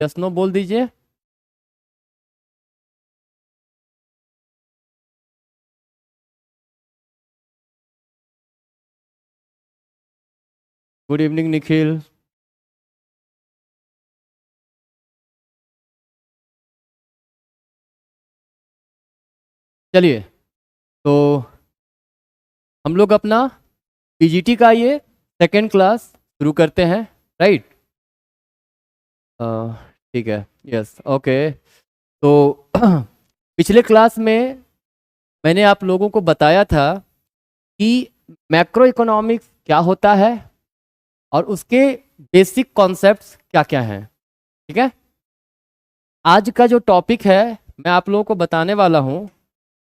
Yes no बोल दीजिए। Good evening Nikhil. चलिए, तो हम लोग अपना पीजीटी का ये सेकेंड क्लास शुरू करते हैं, राइट? ठीक है, यस, ओके। तो पिछले क्लास में मैंने आप लोगों को बताया था कि मैक्रो इकोनॉमिक्स क्या होता है और उसके बेसिक कॉन्सेप्ट्स क्या क्या हैं, ठीक है? आज का जो टॉपिक है मैं आप लोगों को बताने वाला हूँ।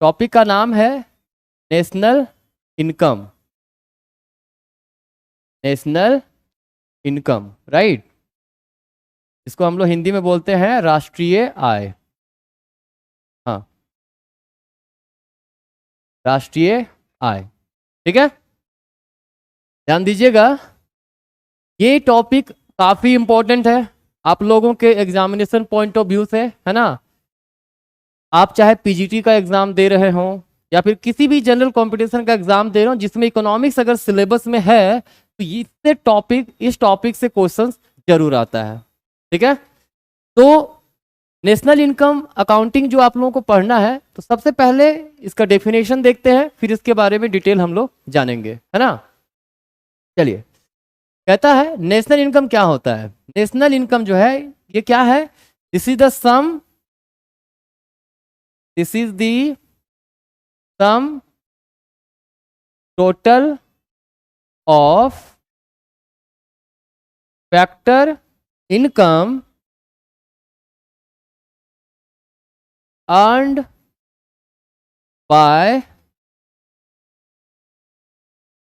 टॉपिक का नाम है national income. National income, right? इसको हम लोग हिंदी में बोलते हैं राष्ट्रीय आय। हाँ, राष्ट्रीय आय, ठीक है? ध्यान दीजिएगा, ये टॉपिक काफी इंपॉर्टेंट है आप लोगों के एग्जामिनेशन पॉइंट ऑफ व्यू से, है ना? आप चाहे पीजीटी का एग्जाम दे रहे हो या फिर किसी भी जनरल कंपटीशन का एग्जाम दे रहे हो जिसमें इकोनॉमिक्स अगर सिलेबस में है, तो इस टॉपिक से क्वेश्चंस जरूर आता है, ठीक है? तो नेशनल इनकम अकाउंटिंग जो आप लोगों को पढ़ना है, तो सबसे पहले इसका डेफिनेशन देखते हैं, फिर इसके बारे में डिटेल हम लोग जानेंगे, है ना? चलिए, कहता है नेशनल इनकम क्या होता है। नेशनल इनकम जो है ये क्या है? This is the sum, this is the sum total of factor income earned by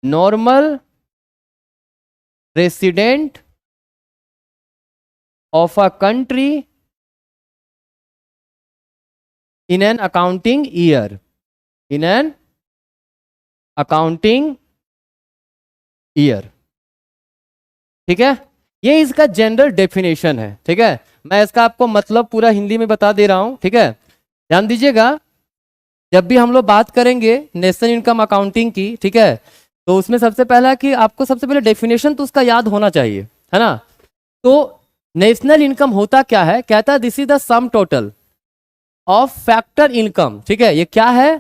normal resident of a country in an accounting year. In an accounting year, ठीक है? ये इसका जनरल डेफिनेशन है, ठीक है? मैं इसका आपको मतलब पूरा हिंदी में बता दे रहा हूं, ठीक है? ध्यान दीजिएगा, जब भी हम लोग बात करेंगे नेशनल इनकम अकाउंटिंग की, ठीक है, तो उसमें सबसे पहला कि आपको सबसे पहले डेफिनेशन तो उसका याद होना चाहिए, है ना? तो नेशनल इनकम होता क्या है? कहता है this is the sum total of factor income, ठीक है? ये क्या है?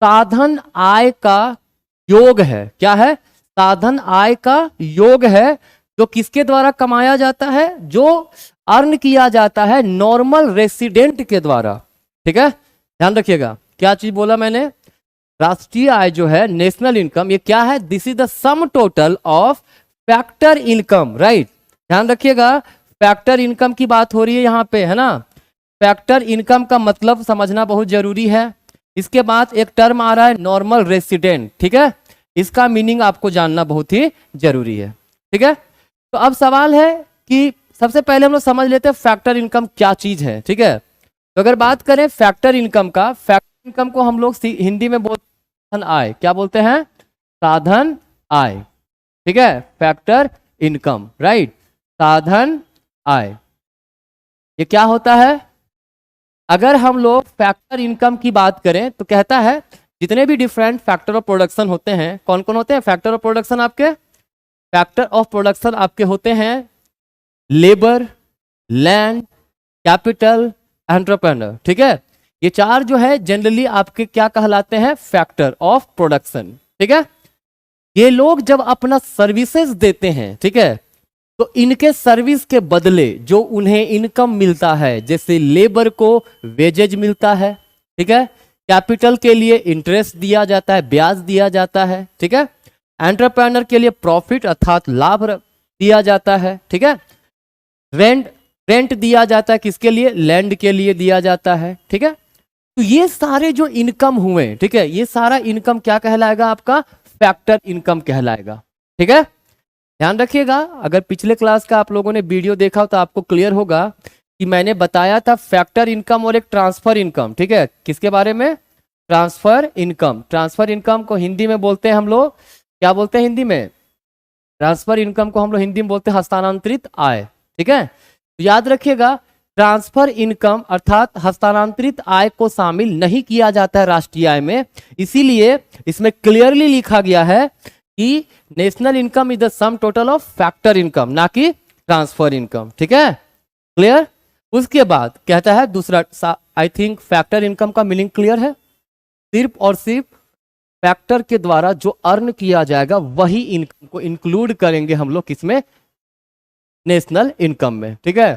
साधन आय का योग है। क्या है? साधन आय का योग है, जो किसके द्वारा कमाया जाता है? जो अर्न किया जाता है नॉर्मल रेसिडेंट के द्वारा, ठीक है? ध्यान रखिएगा, क्या चीज बोला मैंने? राष्ट्रीय आय जो है, नेशनल इनकम, ये क्या है? This is the sum total of factor income, right? ध्यान रखिएगा, फैक्टर इनकम की बात हो रही है यहाँ पे, है ना? फैक्टर इनकम का मतलब समझना बहुत जरूरी है। इसके बाद एक टर्म आ रहा है नॉर्मल रेसिडेंट, ठीक है? इसका मीनिंग आपको जानना बहुत ही जरूरी है, ठीक है? तो अब सवाल है कि सबसे पहले हम लोग समझ लेते हैं फैक्टर इनकम क्या चीज है, ठीक है? तो अगर बात करें फैक्टर इनकम का, फैक्टर इनकम को हम लोग हिंदी में बोलते हैं साधन आय। क्या बोलते हैं? साधन आय, ठीक है? Factor income, right? साधन आय, ये क्या होता है? अगर हम लोग फैक्टर इनकम की बात करें तो कहता है जितने भी डिफरेंट फैक्टर ऑफ प्रोडक्शन होते हैं, कौन कौन होते हैं फैक्टर ऑफ प्रोडक्शन आपके? फैक्टर ऑफ प्रोडक्शन आपके होते हैं लेबर, लैंड, कैपिटल, एंटरप्रेन्योर, ठीक है? ये चार जो है जनरली आपके क्या कहलाते हैं? फैक्टर ऑफ प्रोडक्शन, ठीक है? ये लोग जब अपना सर्विसेज देते हैं, ठीक है, तो इनके सर्विस के बदले जो उन्हें इनकम मिलता है, जैसे लेबर को वेजेज मिलता है, ठीक है? कैपिटल के लिए इंटरेस्ट दिया जाता है, ब्याज दिया जाता है, ठीक है? एंटरप्रेन्योर के लिए प्रॉफिट अर्थात लाभ दिया जाता है, ठीक है? रेंट दिया जाता है, किसके लिए? लैंड के लिए दिया जाता है, ठीक है? तो ये सारे जो इनकम हुए, ठीक है, ये सारा इनकम क्या कहलाएगा? आपका फैक्टर इनकम कहलाएगा, ठीक है? ध्यान रखिएगा, अगर पिछले क्लास का आप लोगों ने वीडियो देखा हो तो आपको क्लियर होगा कि मैंने बताया था फैक्टर इनकम और एक ट्रांसफर इनकम, ठीक है? किसके बारे में? Transfer income. ट्रांसफर इनकम को हिंदी में बोलते हैं हम लोग, क्या बोलते हैं हिंदी में? ट्रांसफर इनकम को हम लोग हिंदी में बोलते हैं हस्तांतरित आय, ठीक है? तो याद रखिएगा, ट्रांसफर इनकम अर्थात हस्तांतरित आय को शामिल नहीं किया जाता है राष्ट्रीय आय में। इसीलिए इसमें क्लियरली लिखा गया है कि national income is the sum total of factor income, ना कि ट्रांसफर इनकम। ठीक है, क्लियर। उसके बाद कहता है दूसरा, आई थिंक फैक्टर इनकम का मीनिंग क्लियर है, सिर्फ और सिर्फ फैक्टर के द्वारा जो अर्न किया जाएगा वही इनकम को इंक्लूड करेंगे हम लोग किसमें, नेशनल इनकम में। ठीक है,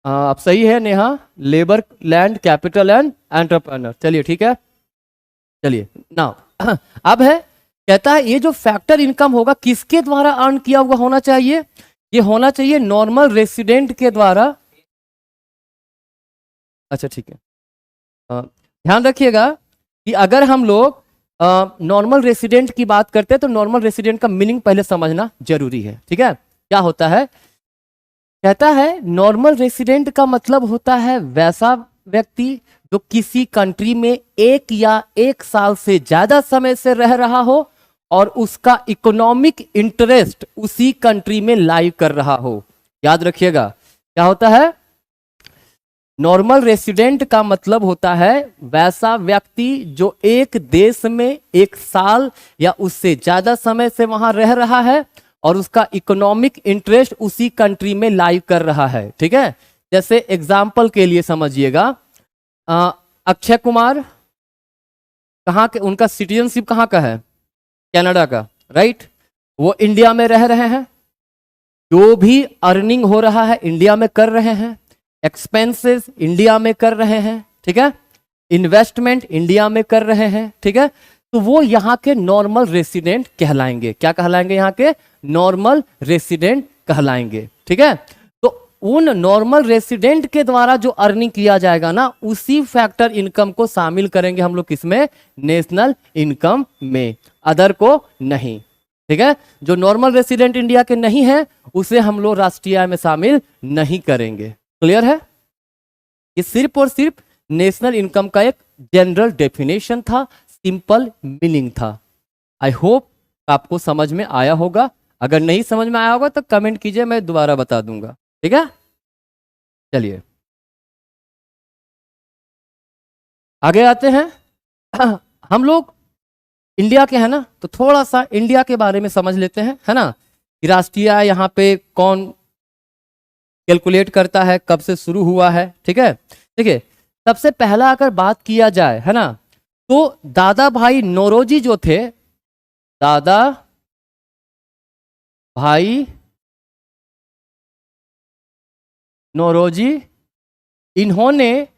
अब सही है Neha, labour, land, capital and entrepreneur. चलिए ठीक है, चलिए नाउ अब है, कहता है ये जो फैक्टर इनकम होगा किसके द्वारा अर्न किया हुआ होना चाहिए, ये होना चाहिए नॉर्मल रेसिडेंट के द्वारा। अच्छा ठीक है, ध्यान रखिएगा कि अगर हम लोग नॉर्मल रेसिडेंट की बात करते हैं तो नॉर्मल रेसिडेंट का मीनिंग पहले समझना जरूरी है। ठीक है, क्या होता है, कहता है नॉर्मल रेसिडेंट का मतलब होता है वैसा व्यक्ति जो किसी कंट्री में 1 या 1 साल से ज्यादा समय से रह रहा हो और उसका इकोनॉमिक इंटरेस्ट उसी कंट्री में लाई कर रहा हो। याद रखिएगा, क्या होता है, नॉर्मल रेसिडेंट का मतलब होता है वैसा व्यक्ति जो एक देश में 1 साल या उससे ज्यादा समय से वहां रह रहा है और उसका इकोनॉमिक इंटरेस्ट उसी कंट्री में लाइव कर रहा है। ठीक है, जैसे एग्जाम्पल के लिए समझिएगा, अक्षय कुमार कहाँ के, उनका सिटीजनशिप कहाँ का है, कनाडा का, राइट। वो इंडिया में रह रहे हैं, जो भी अर्निंग हो रहा है इंडिया में कर रहे हैं, एक्सपेंसेस इंडिया में कर रहे हैं। ठीक है, इन्वेस्टमेंट इंडिया में कर रहे हैं। ठीक है, तो वो यहाँ के नॉर्मल रेसिडेंट कहलाएंगे। क्या कहलाएंगे, यहाँ के नॉर्मल रेसिडेंट कहलाएंगे। ठीक है, तो उन नॉर्मल रेसिडेंट के द्वारा जो अर्निंग किया जाएगा ना, उसी फैक्टर इनकम को शामिल करेंगे हम लोग किसमें, नेशनल इनकम में, अदर को नहीं। ठीक है, जो नॉर्मल रेसिडेंट इंडिया के नहीं है उसे हम लोग राष्ट्रीय आय में शामिल नहीं करेंगे। क्लियर है, ये सिर्फ और सिर्फ नेशनल इनकम का एक जनरल डेफिनेशन था, सिंपल मीनिंग था। आई होप आपको समझ में आया होगा, अगर नहीं समझ में आया होगा तो कमेंट कीजिए, मैं दोबारा बता दूंगा। ठीक है, चलिए आगे आते हैं। हम लोग इंडिया के हैं ना, तो थोड़ा सा इंडिया के बारे में समझ लेते हैं, है ना, कि राष्ट्रीय आय यहाँ पे कौन कैलकुलेट करता है, कब से शुरू हुआ है। ठीक है, देखिए सबसे पहला अगर बात किया जाए, है ना, तो दादा भाई नौरोजी जो थे, दादा भाई नौरोजी, इन्होंने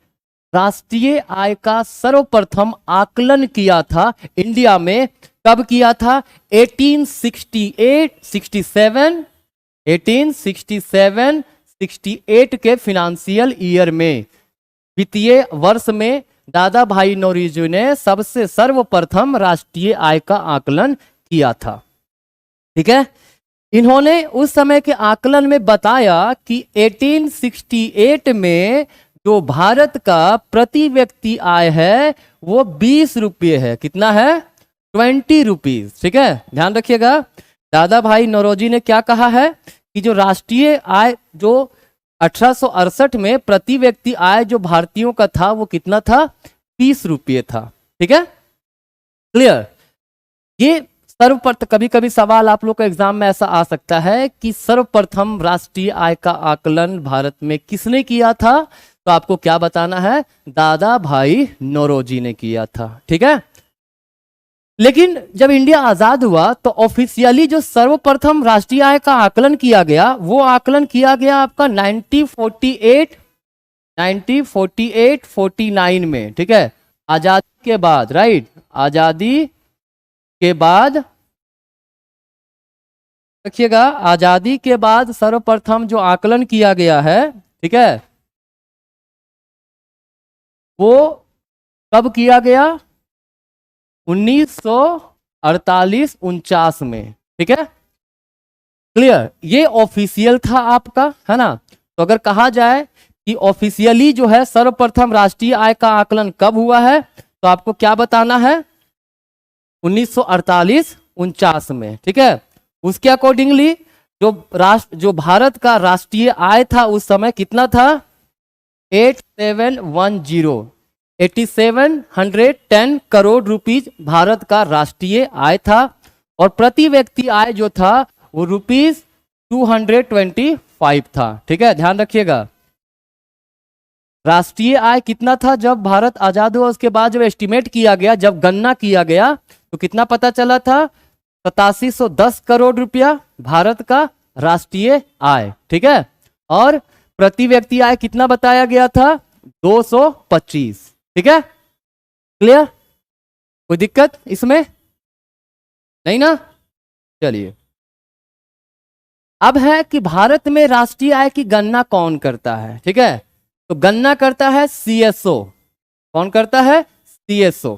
राष्ट्रीय आय का सर्वप्रथम आकलन किया था इंडिया में। कब किया था, 1868 के फिनेंशियल ईयर में, वित्तीय वर्ष में दादा भाई नौरोजी ने सबसे सर्वप्रथम राष्ट्रीय आय का आकलन किया था। ठीक है, इन्होंने उस समय के आकलन में बताया कि 1868 में जो भारत का प्रति व्यक्ति आय है वो 20 रुपये है। कितना है, 20 रुपीज। ठीक है, ध्यान रखिएगा, दादा भाई नौरोजी ने क्या कहा है कि जो राष्ट्रीय आय जो 1868 में प्रति व्यक्ति आय जो भारतीयों का था वो कितना था, 20 रुपये था। ठीक है, क्लियर। ये सर्वप्रथम, कभी कभी सवाल आप लोग का एग्जाम में ऐसा आ सकता है कि सर्वप्रथम राष्ट्रीय आय का आकलन भारत में किसने किया था, तो आपको क्या बताना है, दादा भाई नौरोजी ने किया था। ठीक है, लेकिन जब इंडिया आजाद हुआ तो ऑफिशियली जो सर्वप्रथम राष्ट्रीय आय का आकलन किया गया वो आकलन किया गया आपका 1948-49 में। ठीक है, आजादी के बाद, राइट, आजादी के बाद, रखिएगा, आजादी के बाद सर्वप्रथम जो आकलन किया गया है, ठीक है, वो कब किया गया, 1948-49 में। ठीक है, क्लियर। ये ऑफिशियल था आपका, है ना। तो अगर कहा जाए कि ऑफिशियली जो है सर्वप्रथम राष्ट्रीय आय का आकलन कब हुआ है, तो आपको क्या बताना है, 1948-49 में। ठीक है, उसके अकॉर्डिंगली जो भारत का राष्ट्रीय आय था उस समय कितना था? 8710 करोड़ रुपीज भारत का राष्ट्रीय आय था, और प्रति व्यक्ति आय जो था वो रुपीज 225 था। ठीक है, ध्यान रखिएगा। राष्ट्रीय आय कितना था जब भारत आजाद हुआ? उसके बाद जब एस्टिमेट किया गया, जब गणना किया गया, तो कितना पता चला था? 8710 करोड़ रुपया भारत का राष्ट्रीय आय। ठीक है, और प्रति व्यक्ति आय कितना बताया गया था? 225। ठीक है, क्लियर? कोई दिक्कत इसमें नहीं ना? चलिए, अब है कि भारत में राष्ट्रीय आय की गणना कौन करता है? ठीक है, तो गणना करता है सीएसओ। कौन करता है? सीएसओ।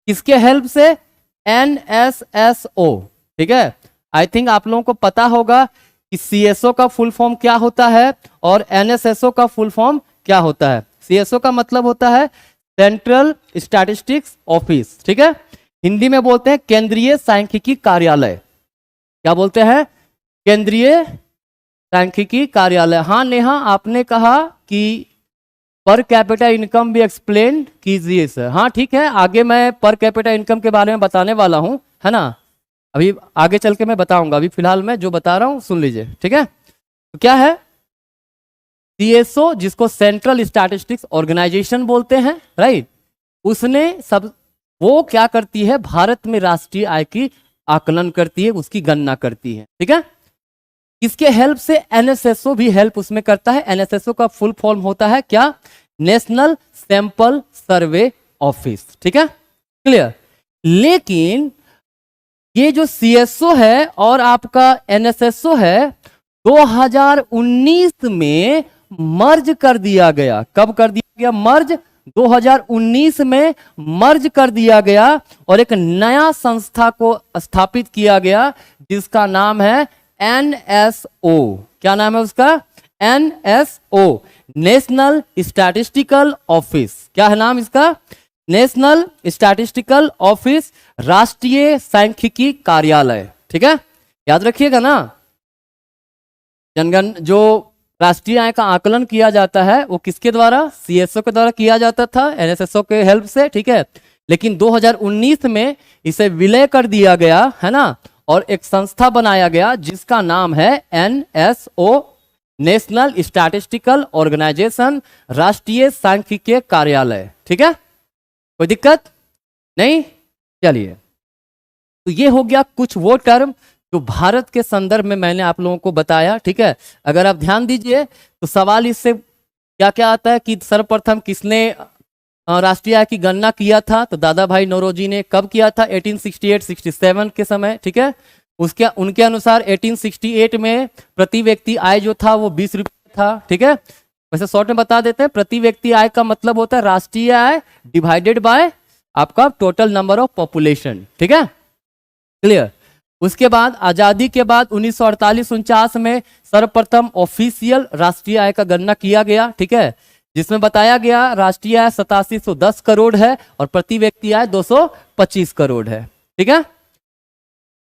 किसके हेल्प से? एनएसएसओ। ठीक है, आई थिंक आप लोगों को पता होगा कि सीएसओ का फुल फॉर्म क्या होता है और एनएसएसओ का फुल फॉर्म क्या होता है। सीएसओ का मतलब होता है सेंट्रल स्टैटिस्टिक्स ऑफिस। ठीक है, हिंदी में बोलते हैं केंद्रीय सांख्यिकी कार्यालय। क्या बोलते हैं? केंद्रीय सांख्यिकी कार्यालय। हाँ नेहा, आपने कहा कि पर कैपिटा इनकम भी एक्सप्लेन कीजिए सर। हाँ ठीक है, आगे मैं पर कैपिटा इनकम के बारे में बताने वाला हूं, है ना। अभी आगे चल के मैं बताऊंगा, अभी फिलहाल मैं जो बता रहा हूं सुन लीजिए। ठीक है, तो क्या है सीएसओ, जिसको सेंट्रल स्टैटिस्टिक्स ऑर्गेनाइजेशन बोलते हैं, राइट। उसने वो क्या करती है? भारत में राष्ट्रीय आय की आकलन करती है, उसकी गणना करती है। ठीक है, इसके हेल्प से एनएसएसओ भी हेल्प उसमें करता है। एनएसएसओ का फुल फॉर्म होता है क्या? National sample survey office. ठीक है, क्लियर। लेकिन ये जो सीएसओ है और आपका एनएसएसओ है, 2019 में मर्ज कर दिया गया। कब कर दिया गया मर्ज? 2019 में मर्ज कर दिया गया और एक नया संस्था को स्थापित किया गया जिसका नाम है एनएसओ। क्या नाम है उसका? NSO, national statistical office. क्या है नाम इसका? नेशनल स्टैटिस्टिकल ऑफिस, राष्ट्रीय सांख्यिकी कार्यालय। ठीक है, याद रखिएगा ना। जनगण जो राष्ट्रीय आय का आकलन किया जाता है वो किसके द्वारा? सीएसओ के द्वारा किया जाता था, एनएसएसओ के हेल्प से। ठीक है, लेकिन 2019 में इसे विलय कर दिया गया, है ना, और एक संस्था बनाया गया जिसका नाम है एनएसओ, नेशनल स्टैटिस्टिकल ऑर्गेनाइजेशन, राष्ट्रीय सांख्यिकीय कार्यालय। ठीक है, कोई दिक्कत नहीं? चलिए, तो ये हो गया कुछ वो टर्म जो भारत के संदर्भ में मैंने आप लोगों को बताया। ठीक है, अगर आप ध्यान दीजिए तो सवाल इससे क्या क्या आता है कि सर्वप्रथम किसने राष्ट्रीय आय की गणना किया था? तो दादा भाई नौरोजी ने। कब किया था? 1868-67 के समय। ठीक है, उनके अनुसार 1868 में प्रति व्यक्ति आय जो था वो 20 रुपये था। ठीक है, वैसे शॉर्ट में बता देते हैं, प्रति व्यक्ति आय का मतलब होता है राष्ट्रीय आय डिवाइडेड बाय आपका टोटल नंबर ऑफ पॉपुलेशन। ठीक है, क्लियर। उसके बाद आजादी के बाद 1948-49 में सर्वप्रथम ऑफिशियल राष्ट्रीय आय का गणना किया गया। ठीक है, जिसमें बताया गया राष्ट्रीय आय 8710 करोड़ है और प्रति व्यक्ति आय 225 करोड़ है। ठीक है,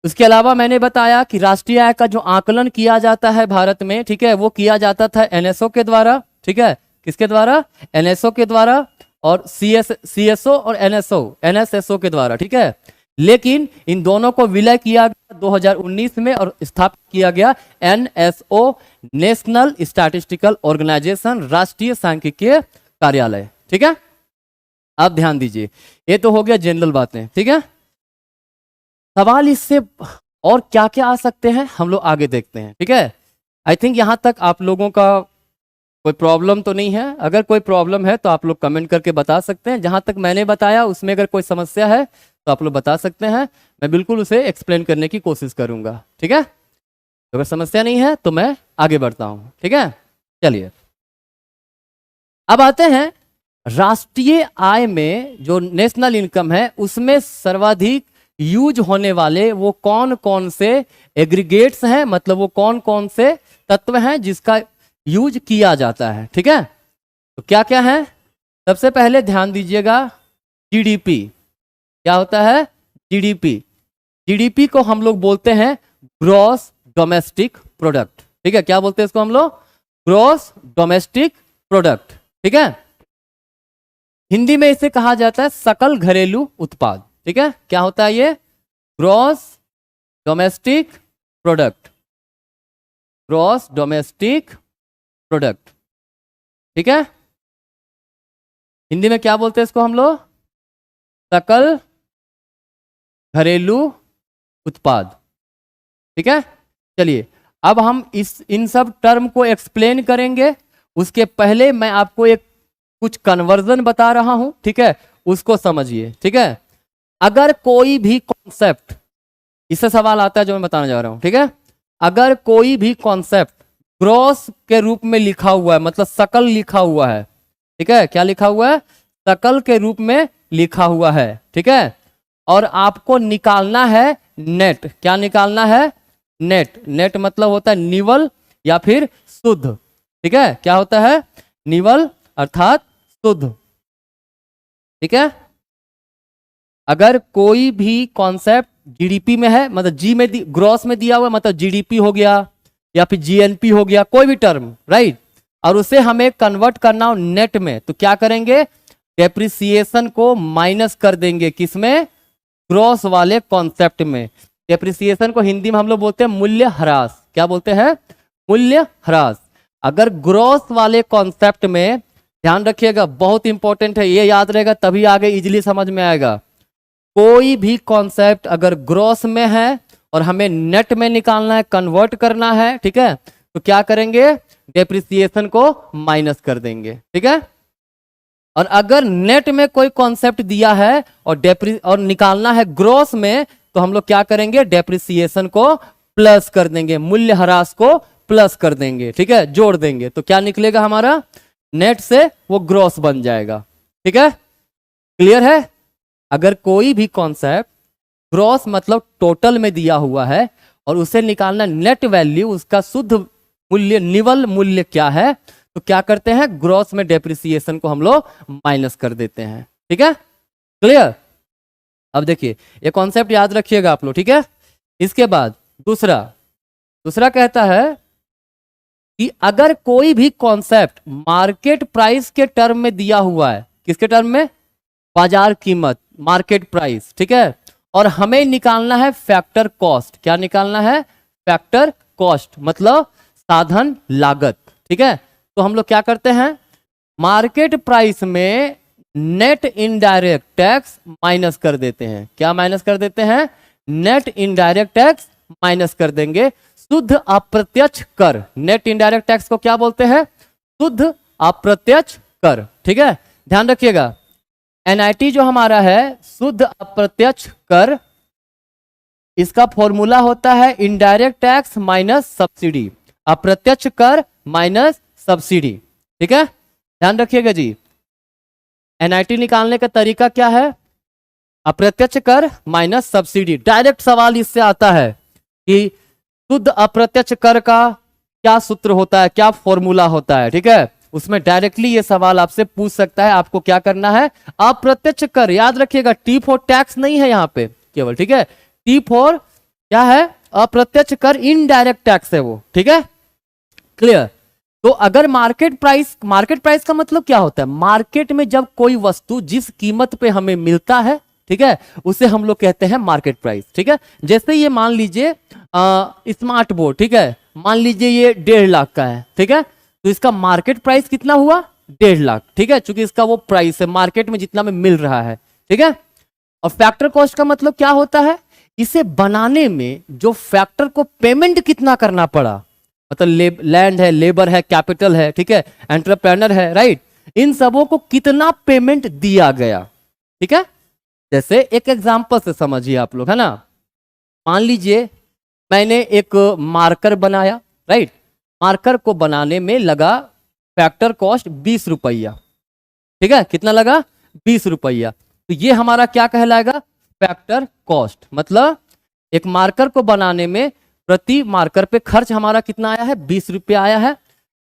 उसके अलावा मैंने बताया कि राष्ट्रीय आय का जो आकलन किया जाता है भारत में, ठीक है, वो किया जाता था एनएसओ के द्वारा। ठीक है, किसके द्वारा? एनएसओ के द्वारा, और सीएसओ और एनएसएसओ के द्वारा। ठीक है, लेकिन इन दोनों को विलय किया गया 2019 में और स्थापित किया गया एनएसओ, नेशनल स्टैटिस्टिकल ऑर्गेनाइजेशन, राष्ट्रीय सांख्यिकीय कार्यालय। ठीक है, आप ध्यान दीजिए, ये तो हो गया जनरल बातें। ठीक है, सवाल इससे और क्या क्या आ सकते हैं हम लोग आगे देखते हैं। ठीक है, आई थिंक यहां तक आप लोगों का कोई प्रॉब्लम तो नहीं है। अगर कोई प्रॉब्लम है तो आप लोग कमेंट करके बता सकते हैं। जहां तक मैंने बताया उसमें अगर कोई समस्या है तो आप लोग बता सकते हैं, मैं बिल्कुल उसे एक्सप्लेन करने की कोशिश करूंगा। ठीक है, तो अगर समस्या नहीं है तो मैं आगे बढ़ता हूं। ठीक है, चलिए अब आते हैं राष्ट्रीय आय में जो नेशनल इनकम है उसमें सर्वाधिक यूज होने वाले वो कौन कौन से एग्रीगेट्स हैं, मतलब वो कौन कौन से तत्व हैं जिसका यूज किया जाता है। ठीक है, तो क्या क्या है? सबसे पहले ध्यान दीजिएगा, जीडीपी। क्या होता है? जीडीपी। जीडीपी को हम लोग बोलते हैं ग्रॉस डोमेस्टिक प्रोडक्ट। ठीक है, क्या बोलते हैं इसको हम लोग? Gross domestic product. ठीक है, हिंदी में इसे कहा जाता है सकल घरेलू उत्पाद। ठीक है, क्या होता है ये? Gross domestic product, gross domestic product. ठीक है, हिंदी में क्या बोलते हैं इसको हम लोग? सकल घरेलू उत्पाद। ठीक है, चलिए अब हम इन सब टर्म को एक्सप्लेन करेंगे। उसके पहले मैं आपको एक कुछ कन्वर्जन बता रहा हूं। ठीक है, उसको समझिए। ठीक है, अगर कोई भी कॉन्सेप्ट, इससे सवाल आता है जो मैं बताने जा रहा हूं। ठीक है, अगर कोई भी कॉन्सेप्ट ग्रॉस के रूप में लिखा हुआ है, मतलब सकल लिखा हुआ है। ठीक है, क्या लिखा हुआ है? सकल के रूप में लिखा हुआ है। ठीक है, और आपको निकालना है नेट। क्या निकालना है? नेट। नेट मतलब होता है निवल या फिर शुद्ध। ठीक है, क्या होता है? निवल अर्थात शुद्ध। ठीक है, अगर कोई भी कॉन्सेप्ट जीडीपी में है, मतलब जी में ग्रॉस में दिया हुआ, मतलब जीडीपी हो गया या फिर जीएनपी हो गया, कोई भी टर्म, राइट, और उसे हमें कन्वर्ट करना हो नेट में, तो क्या करेंगे? डेप्रिसिएशन को माइनस कर देंगे। किसमें? ग्रॉस वाले कॉन्सेप्ट में। डेप्रिसिएशन को हिंदी में हम लोग बोलते हैं मूल्य ह्रास। क्या बोलते हैं? मूल्य ह्रास। अगर ग्रॉस वाले कॉन्सेप्ट में, ध्यान रखिएगा, बहुत इंपॉर्टेंट है, ये याद रहेगा तभी आगे इजीली समझ में आएगा। कोई भी कॉन्सेप्ट अगर ग्रॉस में है और हमें नेट में निकालना है, कन्वर्ट करना है, ठीक है, तो क्या करेंगे? डेप्रिसिएशन को माइनस कर देंगे। ठीक है, और अगर नेट में कोई कॉन्सेप्ट दिया है और निकालना है ग्रॉस में, तो हम लोग क्या करेंगे? डेप्रिसिएशन को प्लस कर देंगे, मूल्य ह्रास को प्लस कर देंगे। ठीक है, जोड़ देंगे, तो क्या निकलेगा हमारा? नेट से वो ग्रॉस बन जाएगा। ठीक है, क्लियर है? अगर कोई भी कॉन्सेप्ट ग्रॉस मतलब टोटल में दिया हुआ है और उसे निकालना नेट वैल्यू, उसका शुद्ध मूल्य, निवल मूल्य क्या है, तो क्या करते हैं? ग्रॉस में डेप्रिसिएशन को हम लोग माइनस कर देते हैं। ठीक है, क्लियर? अब देखिए, ये कॉन्सेप्ट याद रखिएगा आप लोग। ठीक है, इसके बाद दूसरा कहता है कि अगर कोई भी कॉन्सेप्ट मार्केट प्राइस के टर्म में दिया हुआ है, किसके टर्म में? बाजार कीमत, मार्केट प्राइस। ठीक है, और हमें निकालना है फैक्टर कॉस्ट। क्या निकालना है? फैक्टर कॉस्ट मतलब साधन लागत। ठीक है, तो हम लोग क्या करते हैं? मार्केट प्राइस में नेट इनडायरेक्ट टैक्स माइनस कर देते हैं। क्या माइनस कर देते हैं? नेट इनडायरेक्ट टैक्स माइनस कर देंगे। शुद्ध अप्रत्यक्ष कर, नेट इनडायरेक्ट टैक्स को क्या बोलते हैं? शुद्ध अप्रत्यक्ष कर। ठीक है, ध्यान रखिएगा, एनआईटी जो हमारा है शुद्ध अप्रत्यक्ष कर, इसका फॉर्मूला होता है इनडायरेक्ट टैक्स माइनस सब्सिडी, अप्रत्यक्ष कर माइनस सब्सिडी। ठीक है, ध्यान रखिएगा जी, एनआईटी निकालने का तरीका क्या है? अप्रत्यक्ष कर माइनस सब्सिडी। डायरेक्ट सवाल इससे आता है कि शुद्ध अप्रत्यक्ष कर का क्या सूत्र होता है, क्या फॉर्मूला होता है। ठीक है, उसमें डायरेक्टली ये सवाल आपसे पूछ सकता है। आपको क्या करना है? अप्रत्यक्ष कर, याद रखिएगा, टी फॉर टैक्स नहीं है यहाँ पे केवल। ठीक है, टी फॉर क्या है? अप्रत्यक्ष कर, इनडायरेक्ट टैक्स है वो। ठीक है, क्लियर? तो अगर मार्केट प्राइस का मतलब क्या होता है? मार्केट में जब कोई वस्तु जिस कीमत पे हमें मिलता है, ठीक है, उसे हम लोग कहते हैं मार्केट प्राइस। ठीक है, जैसे ये मान लीजिए स्मार्ट बोर्ड, ठीक है, मान लीजिए ये 1.5 लाख का है। ठीक है, तो इसका मार्केट प्राइस कितना हुआ? 1.5 लाख। ठीक है, चूंकि इसका वो प्राइस है मार्केट में जितना में मिल रहा है। ठीक है, और फैक्टर कॉस्ट का मतलब क्या होता है? इसे बनाने में जो फैक्टर को पेमेंट कितना करना पड़ा, मतलब लैंड है, लेबर है, कैपिटल है, ठीक है, एंटरप्रेनर है, राइट, इन सबों को कितना पेमेंट दिया गया। ठीक है, जैसे एक एग्जांपल से समझिए आप लोग, है ना। मान लीजिए मैंने एक मार्कर बनाया, राइट, मार्कर को बनाने में लगा फैक्टर कॉस्ट 20 रुपया। ठीक है, कितना लगा? 20 रुपया। तो ये हमारा क्या कहलाएगा? Factor cost. मतलब एक मार्कर को बनाने में प्रति मार्कर पे खर्च हमारा कितना आया है? 20 रुपया आया है।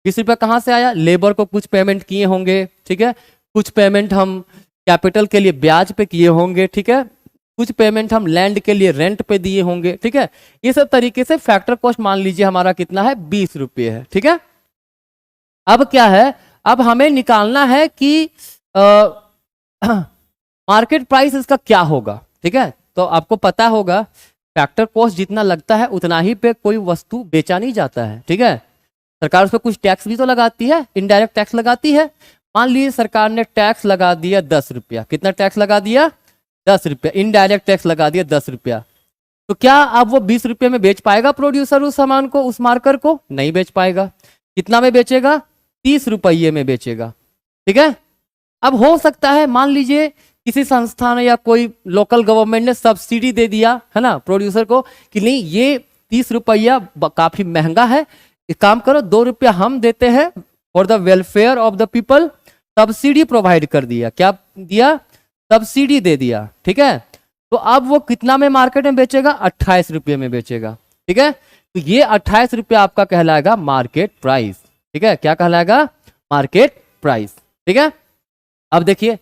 20 रुपया कहाँ से आया? लेबर को कुछ पेमेंट किए होंगे, ठीक है, कुछ पेमेंट हम कैपिटल के लिए ब्याज पे किए होंगे, ठीक है, कुछ पेमेंट हम लैंड के लिए रेंट पे दिए होंगे, ठीक है। ये सब तरीके से फैक्टर कॉस्ट मान लीजिए हमारा कितना है, 20 रुपये है, ठीक है। अब क्या है, अब हमें निकालना है कि मार्केट प्राइस इसका क्या होगा, ठीक है। तो आपको पता होगा फैक्टर कॉस्ट जितना लगता है उतना ही पे कोई वस्तु बेचा नहीं जाता है, ठीक है। सरकार उस पर कुछ टैक्स भी तो लगाती है, इनडायरेक्ट टैक्स लगाती है। मान लीजिए सरकार ने टैक्स लगा दिया 10 रुपया, कितना टैक्स लगा दिया, 10 रुपया, इनडायरेक्ट टैक्स लगा दिया 10 रुपया। तो क्या अब वो 20 रुपये में बेच पाएगा प्रोड्यूसर उस सामान को, उस मार्कर को? नहीं बेच पाएगा। कितना में बेचेगा, 30 रुपये में बेचेगा, ठीक है। अब हो सकता है मान लीजिए किसी संस्थान या कोई लोकल गवर्नमेंट ने सब्सिडी दे दिया है ना प्रोड्यूसर को कि नहीं ये 30 रुपया काफी महंगा है, एक काम करो 2 रुपया हम देते हैं for the welfare of the people, subsidy provide कर दिया। क्या दिया, सब्सिडी दे दिया, ठीक है। तो अब वो कितना में मार्केट में बेचेगा, 28 रुपये में बेचेगा, ठीक है। तो ये 28 रुपया आपका कहलाएगा मार्केट प्राइस, ठीक है। क्या कहलाएगा, मार्केट प्राइस, ठीक है। अब देखिए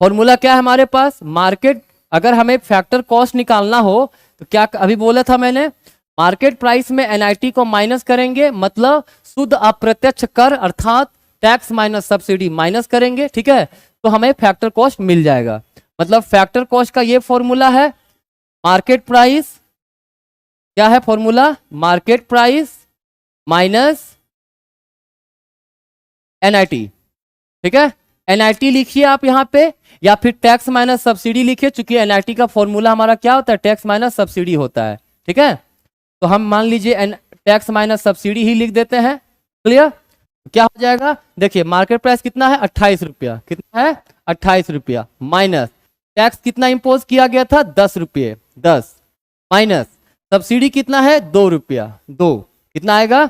फॉर्मूला क्या है हमारे पास, मार्केट, अगर हमें फैक्टर कॉस्ट निकालना हो तो क्या अभी बोला था मैंने, मार्केट प्राइस में एनआईटी को माइनस करेंगे, मतलब शुद्ध अप्रत्यक्ष कर अर्थात टैक्स माइनस सब्सिडी माइनस करेंगे, ठीक है। तो हमें फैक्टर कॉस्ट मिल जाएगा। मतलब फैक्टर कॉस्ट का ये फॉर्मूला है, मार्केट प्राइस, क्या है formula, market price minus NIT, ठीक है। एनआईटी लिखिए आप यहां पे, या फिर टैक्स माइनस सब्सिडी लिखिए, चूंकि एनआईटी का फॉर्मूला हमारा क्या होता है, टैक्स माइनस सब्सिडी होता है, ठीक है। तो हम मान लीजिए टैक्स माइनस सब्सिडी ही लिख देते हैं, क्लियर। क्या हो जाएगा, देखिए मार्केट प्राइस कितना है, 28 रुपया, कितना है, 28 रुपया, माइनस टैक्स कितना इंपोज किया गया था, 10 रुपये, 10, माइनस सब्सिडी कितना है, 2 रुपया, 2, कितना आएगा,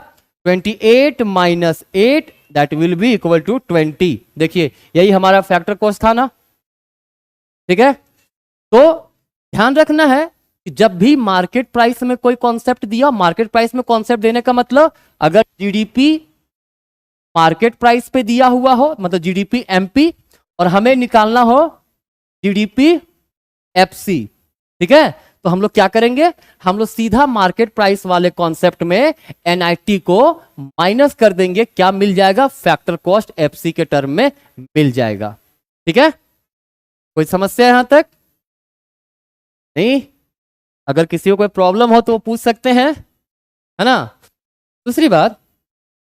28 minus 8 that will be equal to 20। देखिए यही हमारा फैक्टर कॉस्ट था ना, ठीक है। तो ध्यान रखना है कि जब भी मार्केट प्राइस में कोई कॉन्सेप्ट दिया, मार्केट प्राइस में कॉन्सेप्ट देने का मतलब अगर जीडीपी मार्केट प्राइस पे दिया हुआ हो, मतलब जीडीपी एमपी, और हमें निकालना हो जीडीपी एफसी, ठीक है। तो हम लोग क्या करेंगे, हम लोग सीधा मार्केट प्राइस वाले कॉन्सेप्ट में एनआईटी को माइनस कर देंगे, क्या मिल जाएगा, फैक्टर कॉस्ट एफसी के टर्म में मिल जाएगा, ठीक है। कोई समस्या यहां तक नहीं? अगर किसी को कोई प्रॉब्लम हो तो वो पूछ सकते हैं, है ना। दूसरी बात,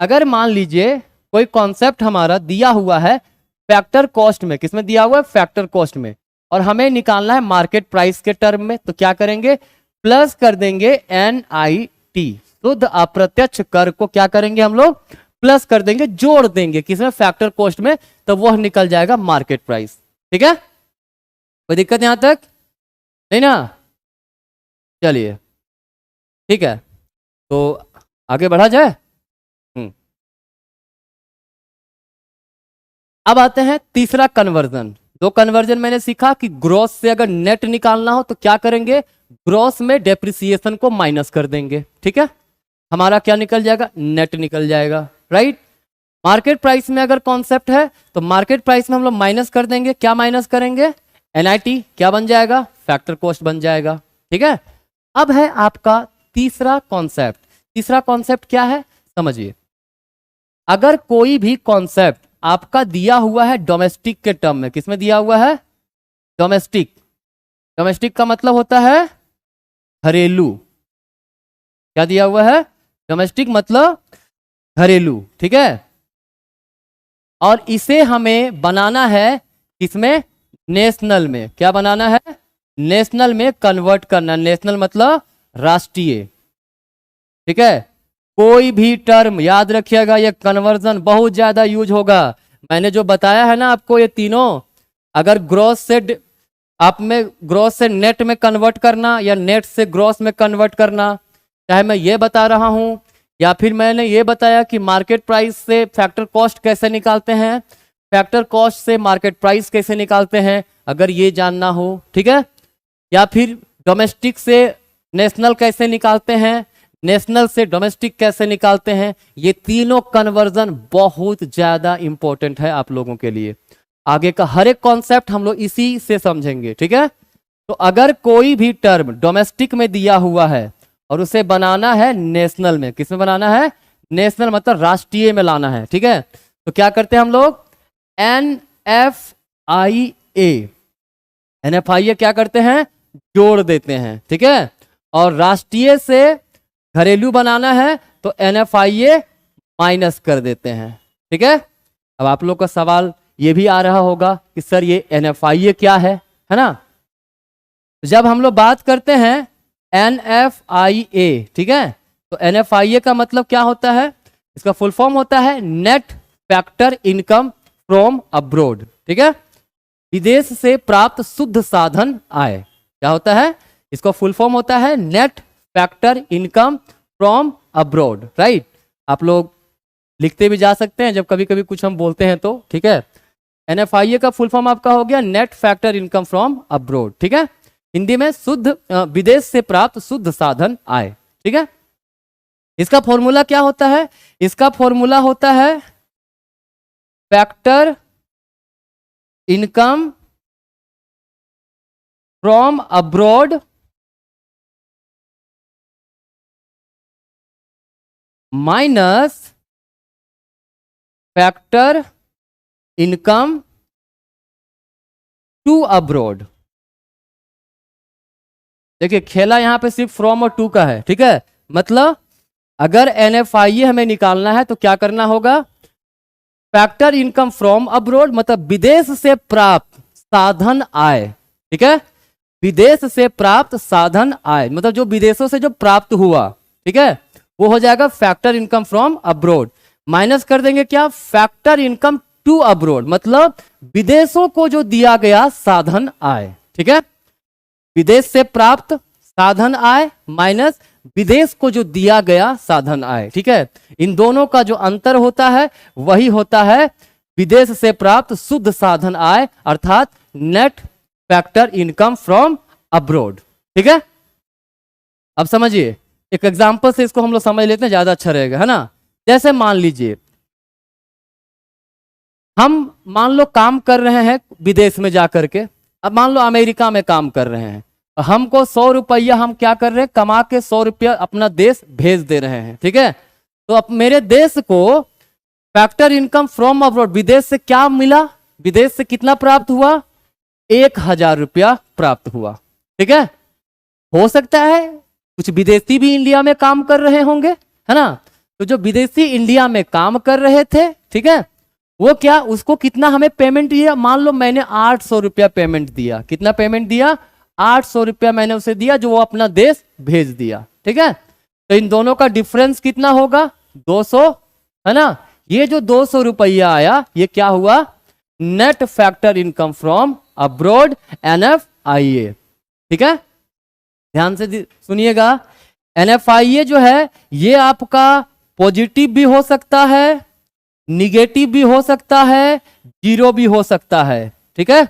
अगर मान लीजिए कोई कॉन्सेप्ट हमारा दिया हुआ है फैक्टर कॉस्ट में, किसमें दिया हुआ है, फैक्टर कॉस्ट में, और हमें निकालना है मार्केट प्राइस के टर्म में, तो क्या करेंगे, प्लस कर देंगे एनआईटी, शुद्ध अप्रत्यक्ष कर को क्या करेंगे हम लोग, प्लस कर देंगे, जोड़ देंगे किसमें, फैक्टर कॉस्ट में, तो वह निकल जाएगा मार्केट प्राइस, ठीक है। कोई दिक्कत यहां तक नहीं ना? चलिए ठीक है, तो आगे बढ़ा जाए। अब आते हैं तीसरा कन्वर्जन। दो कन्वर्जन मैंने सीखा कि ग्रॉस से अगर नेट निकालना हो तो क्या करेंगे, ग्रॉस में डेप्रिसिएशन को माइनस कर देंगे, ठीक है। हमारा क्या निकल जाएगा, नेट निकल जाएगा, राइट। मार्केट प्राइस में अगर कॉन्सेप्ट है तो मार्केट प्राइस में हम लोग माइनस कर देंगे, क्या माइनस करेंगे, एनआईटी, क्या बन जाएगा, फैक्टर कॉस्ट बन जाएगा, ठीक है। अब है आपका तीसरा कॉन्सेप्ट। तीसरा कॉन्सेप्ट क्या है, समझिए। अगर कोई भी कॉन्सेप्ट आपका दिया हुआ है डोमेस्टिक के टर्म में, किसमें दिया हुआ है, डोमेस्टिक, डोमेस्टिक का मतलब होता है घरेलू, क्या दिया हुआ है, डोमेस्टिक मतलब घरेलू, ठीक है। और इसे हमें बनाना है किसमें, नेशनल में, क्या बनाना है, नेशनल में कन्वर्ट करना, नेशनल मतलब राष्ट्रीय, ठीक है। कोई भी टर्म याद रखिएगा, ये कन्वर्जन बहुत ज्यादा यूज होगा। मैंने जो बताया है ना आपको ये तीनों, अगर ग्रॉस से आप में ग्रॉस से नेट में कन्वर्ट करना या नेट से ग्रॉस में कन्वर्ट करना, चाहे मैं ये बता रहा हूं या फिर मैंने ये बताया कि मार्केट प्राइस से फैक्टर कॉस्ट कैसे निकालते हैं, फैक्टर कॉस्ट से मार्केट प्राइस कैसे निकालते हैं, अगर ये जानना हो, ठीक है। या फिर डोमेस्टिक से नेशनल कैसे निकालते हैं, नेशनल से डोमेस्टिक कैसे निकालते हैं, ये तीनों कन्वर्जन बहुत ज्यादा इंपॉर्टेंट है आप लोगों के लिए। आगे का हर एक कॉन्सेप्ट हम लोग इसी से समझेंगे, ठीक है। तो अगर कोई भी टर्म डोमेस्टिक में दिया हुआ है और उसे बनाना है नेशनल में, किस में बनाना है? नेशनल मतलब राष्ट्रीय में लाना है, ठीक है। तो क्या करते हैं हम लोग? NFIA, NFIA क्या करते हैं? जोड़ देते हैं, ठीक है। और राष्ट्रीय से घरेलू बनाना है तो NFIA माइनस कर देते हैं, ठीक है। अब आप लोग का सवाल ये भी आ रहा होगा कि सर ये NFIA क्या है ना। जब हम लोग बात करते हैं NFIA, ठीक है, तो NFIA का मतलब क्या होता है? इसका फुल फॉर्म होता है net factor income from abroad, ठीक है। विदेश से प्राप्त शुद्ध साधन आय, क्या होता है? इसका फुल फॉर्म होता है net factor income from abroad, right. आप लोग लिखते भी जा सकते हैं जब कभी कभी कुछ हम बोलते हैं तो, ठीक है। NFIA का फुल फॉर्म आपका हो गया net factor income from abroad, ठीक है। हिंदी में शुद्ध विदेश से प्राप्त शुद्ध साधन आय, ठीक है। इसका फॉर्मूला क्या होता है? इसका फॉर्मूला होता है factor income from abroad minus factor income to abroad. देखिए खेला यहां पे सिर्फ फ्रॉम और टू का है, ठीक है। मतलब अगर NFIA हमें निकालना है तो क्या करना होगा? फैक्टर इनकम फ्रॉम अब्रॉड मतलब विदेश से प्राप्त साधन आय, ठीक है। विदेश से प्राप्त साधन आय मतलब जो विदेशों से जो प्राप्त हुआ, ठीक है, वो हो जाएगा factor income from abroad. Minus कर देंगे क्या? फैक्टर इनकम टू अब्रॉड मतलब विदेशों को जो दिया गया साधन आय, ठीक है। विदेश से प्राप्त साधन आय माइनस विदेश को जो दिया गया साधन आय, ठीक है। इन दोनों का जो अंतर होता है वही होता है विदेश से प्राप्त शुद्ध साधन आय अर्थात net factor income from abroad, ठीक है। अब समझिए एक एग्जांपल से इसको हम लोग समझ लेते हैं, ज्यादा अच्छा रहेगा, है ना। जैसे मान लीजिए हम मान लो काम कर रहे हैं विदेश में जाकर के, अब मान लो अमेरिका में काम कर रहे हैं, हमको 100 रुपया हम क्या कर रहे हैं? कमा के 100 रुपया अपना देश भेज दे रहे हैं, ठीक है। तो अब मेरे देश को फैक्टर इनकम फ्रॉम अब्रॉड विदेश से क्या मिला? विदेश से कितना प्राप्त हुआ? 1000 रुपया प्राप्त हुआ, ठीक है। हो सकता है कुछ विदेशी भी इंडिया में काम कर रहे होंगे, है ना। तो जो विदेशी इंडिया में काम कर रहे थे, ठीक है, वो क्या उसको कितना हमें पेमेंट दिया? मान लो मैंने 800 रुपया पेमेंट दिया। कितना पेमेंट दिया? 800 रुपया मैंने उसे दिया जो वो अपना देश भेज दिया, ठीक है। तो इन दोनों का डिफरेंस कितना होगा? 200, है ना। ये जो 200 रुपया आया ये क्या हुआ? Net factor income from abroad NFIA, ठीक है। ध्यान से सुनिएगा, NFIA जो है ये आपका पॉजिटिव भी हो सकता है, निगेटिव भी हो सकता है, जीरो भी हो सकता है, ठीक है।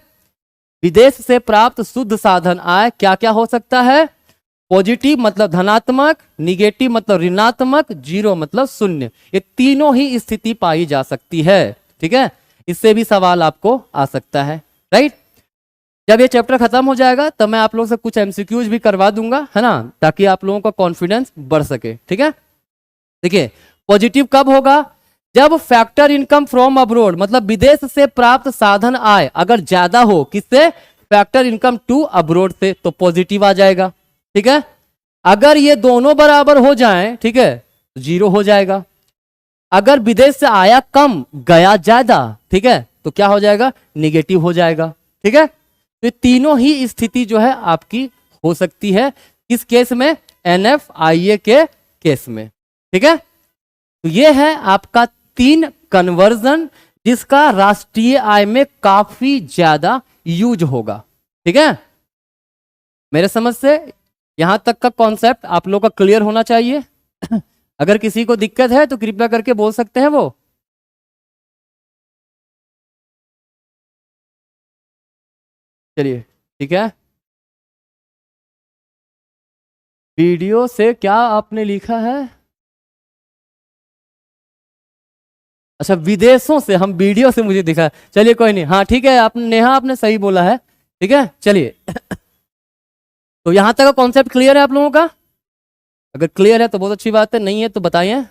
विदेश से प्राप्त शुद्ध साधन आय क्या क्या हो सकता है? पॉजिटिव मतलब धनात्मक, निगेटिव मतलब ऋणात्मक, जीरो मतलब शून्य। ये तीनों ही स्थिति पाई जा सकती है, ठीक है। इससे भी सवाल आपको आ सकता है, राइट। जब ये चैप्टर खत्म हो जाएगा तब मैं आप लोगों से कुछ MCQs भी करवा दूंगा, है ना, ताकि आप लोगों का कॉन्फिडेंस बढ़ सके, ठीक है। देखिए पॉजिटिव कब होगा? जब फैक्टर इनकम फ्रॉम अब्रॉड मतलब विदेश से प्राप्त साधन आय अगर ज्यादा हो, किससे? फैक्टर इनकम टू अब्रॉड से, तो पॉजिटिव आ जाएगा, ठीक है। अगर ये दोनों बराबर हो जाएं, ठीक है, तो जीरो हो जाएगा। अगर विदेश से आया कम गया ज्यादा, ठीक है, तो क्या हो जाएगा? निगेटिव हो जाएगा, ठीक है। तो ये तीनों ही स्थिति जो है आपकी हो सकती है किस केस में? NFIA के केस में, ठीक है। तो ये है आपका 3 कन्वर्जन जिसका राष्ट्रीय आय में काफी ज्यादा यूज होगा, ठीक है। मेरे समझ से यहां तक का कॉन्सेप्ट आप लोग का क्लियर होना चाहिए। अगर किसी को दिक्कत है तो कृपया करके बोल सकते हैं वो। चलिए ठीक है। वीडियो से क्या आपने लिखा है? अच्छा विदेशों से, हम वीडियो से मुझे दिखा। चलिए कोई नहीं, हाँ ठीक है, आपने नेहा आपने सही बोला है, ठीक है। चलिए तो यहां तक का कॉन्सेप्ट क्लियर है आप लोगों का? अगर क्लियर है तो बहुत अच्छी बात है, नहीं है तो बताइए,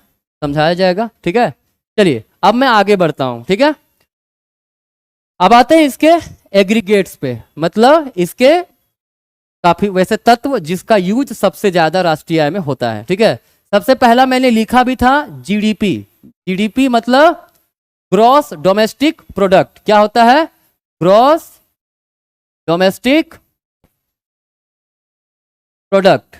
समझाया जाएगा। ठीक है, चलिए अब मैं आगे बढ़ता हूं। ठीक है, अब आते हैं इसके एग्रीगेट्स पे, मतलब इसके काफी वैसे तत्व जिसका यूज सबसे ज्यादा राष्ट्रीय आय में होता है। ठीक है, सबसे पहला मैंने लिखा भी था जीडीपी। जीडीपी मतलब ग्रॉस डोमेस्टिक प्रोडक्ट। क्या होता है? Gross domestic product,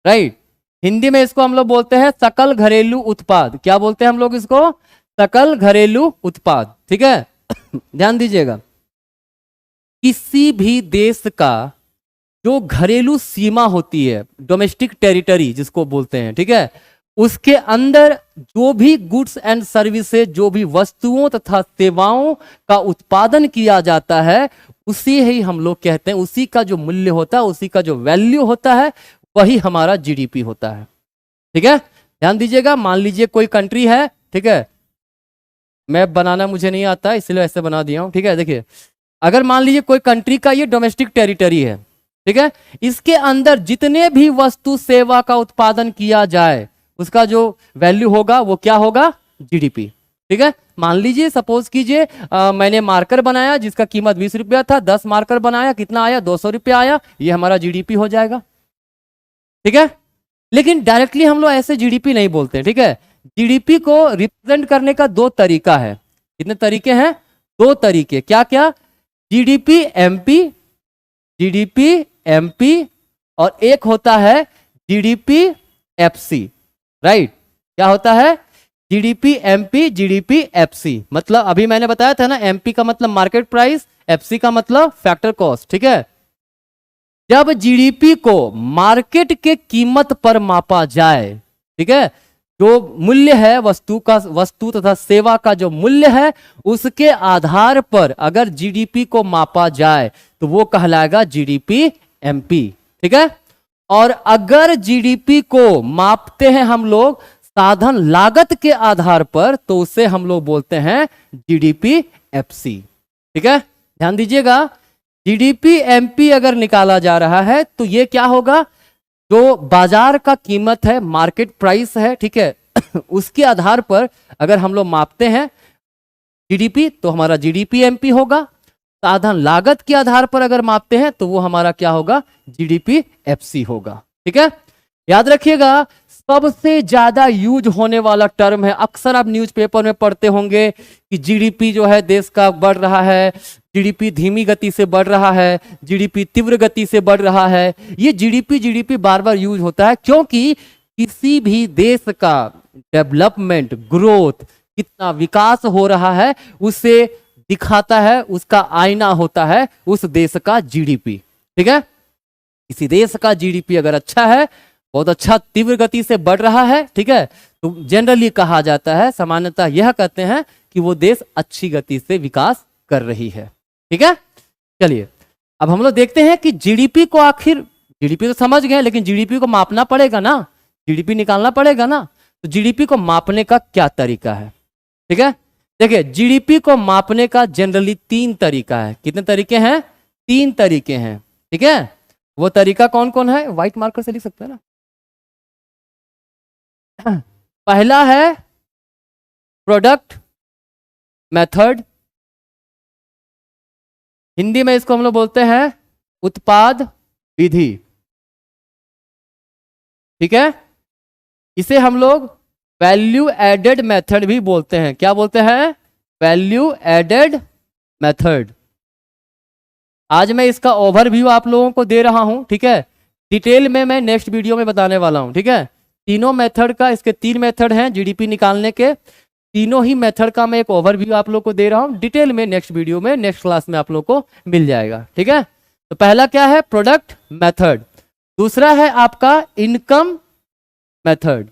right. Hindi में इसको हम लोग बोलते हैं सकल घरेलू उत्पाद। क्या बोलते हैं हम लोग इसको? सकल घरेलू उत्पाद। ठीक है ध्यान दीजिएगा, किसी भी देश का जो घरेलू सीमा होती है, डोमेस्टिक टेरिटरी जिसको बोलते हैं, ठीक है, उसके अंदर जो भी गुड्स एंड सर्विसेज, जो भी वस्तुओं तथा सेवाओं का उत्पादन किया जाता है, उसी ही हम लोग कहते हैं, उसी का जो मूल्य होता है, उसी का जो वैल्यू होता है, वही हमारा जीडीपी होता है। ठीक है, ध्यान दीजिएगा। मान लीजिए कोई कंट्री है, ठीक है, मैप बनाना मुझे नहीं आता इसलिए ऐसे बना दिया हूं। ठीक है, देखिए अगर मान लीजिए कोई कंट्री का ये डोमेस्टिक टेरिटरी है, ठीक है, इसके अंदर जितने भी वस्तु सेवा का उत्पादन किया जाए, उसका जो वैल्यू होगा वो क्या होगा? जीडीपी। ठीक है, मान लीजिए सपोज कीजिए मैंने मार्कर बनाया जिसका कीमत 20 रुपया था, 10 मार्कर बनाया, कितना आया? 200 रुपया आया, ये हमारा जीडीपी हो जाएगा। ठीक है, लेकिन डायरेक्टली हम लोग ऐसे जीडीपी नहीं बोलते। ठीक है, जीडीपी को रिप्रेजेंट करने का दो तरीका है। कितने तरीके हैं? दो तरीके। क्या क्या? जीडीपी एमपी, जीडीपी एमपी, और एक होता है जीडीपी एफसी, राइट। क्या होता है? GDP MP, GDP FC. मतलब अभी मैंने बताया था ना, एमपी का मतलब मार्केट प्राइस, एफसी का मतलब फैक्टर कॉस्ट। ठीक है, जब जीडीपी को मार्केट के कीमत पर मापा जाए, ठीक है, जो मूल्य है वस्तु का, वस्तु तथा सेवा का जो मूल्य है, उसके आधार पर अगर जीडीपी को मापा जाए तो वो कहलाएगा जीडीपी एमपी। ठीक है, और अगर जीडीपी को मापते हैं हम लोग साधन लागत के आधार पर, तो उसे हम लोग बोलते हैं जीडीपी एफसी। ठीक है, ध्यान दीजिएगा, जीडीपी एमपी अगर निकाला जा रहा है तो ये क्या होगा? जो बाजार का कीमत है, मार्केट प्राइस है, ठीक है, उसके आधार पर अगर हम लोग मापते हैं जीडीपी तो हमारा जीडीपी एमपी होगा। साधन लागत के आधार पर अगर मापते हैं तो वो हमारा क्या होगा? जीडीपी एफसी होगा। ठीक है, याद रखिएगा, सबसे ज्यादा यूज होने वाला टर्म है, अक्सर आप न्यूज़पेपर में पढ़ते होंगे कि जीडीपी जो है देश का बढ़ रहा है, जीडीपी धीमी गति से बढ़ रहा है, जीडीपी तीव्र गति से बढ़ रहा है। ये जीडीपी जीडीपी बार बार यूज होता है क्योंकि किसी भी देश का डेवलपमेंट, ग्रोथ, कितना विकास हो रहा है, उसे दिखाता है, उसका आईना होता है उस देश का जीडीपी। ठीक है, किसी देश का जीडीपी अगर अच्छा है, बहुत अच्छा तीव्र गति से बढ़ रहा है, ठीक है, तो जनरली कहा जाता है, सामान्यतः यह कहते हैं कि वो देश अच्छी गति से विकास कर रही है। ठीक है, चलिए अब हम लोग देखते हैं कि जीडीपी को, आखिर जीडीपी तो समझ गए, लेकिन जीडीपी को मापना पड़ेगा ना, जीडीपी निकालना पड़ेगा ना, तो जीडीपी को मापने का क्या तरीका है? ठीक है, देखिए जीडीपी को मापने का जनरली 3 तरीका है। कितने तरीके हैं? 3 तरीके हैं। ठीक है, वो तरीका कौन कौन है? व्हाइट मार्कर से लिख सकते हैं ना। पहला है प्रोडक्ट मेथड, हिंदी में इसको हम लोग बोलते हैं उत्पाद विधि। ठीक है, इसे हम लोग वैल्यू एडेड मेथड भी बोलते हैं। क्या बोलते हैं? Value added method. आज मैं इसका ओवरव्यू आप लोगों को दे रहा हूं, ठीक है, डिटेल में मैं नेक्स्ट वीडियो में बताने वाला हूं। ठीक है, तीनों मेथड का, इसके 3 मेथड हैं जीडीपी निकालने के, तीनों ही मेथड का मैं एक ओवरव्यू आप लोग को दे रहा हूं, डिटेल में नेक्स्ट वीडियो में, नेक्स्ट क्लास में आप लोग को मिल जाएगा। ठीक है, तो पहला क्या है? Product method. दूसरा है आपका इनकम मेथड,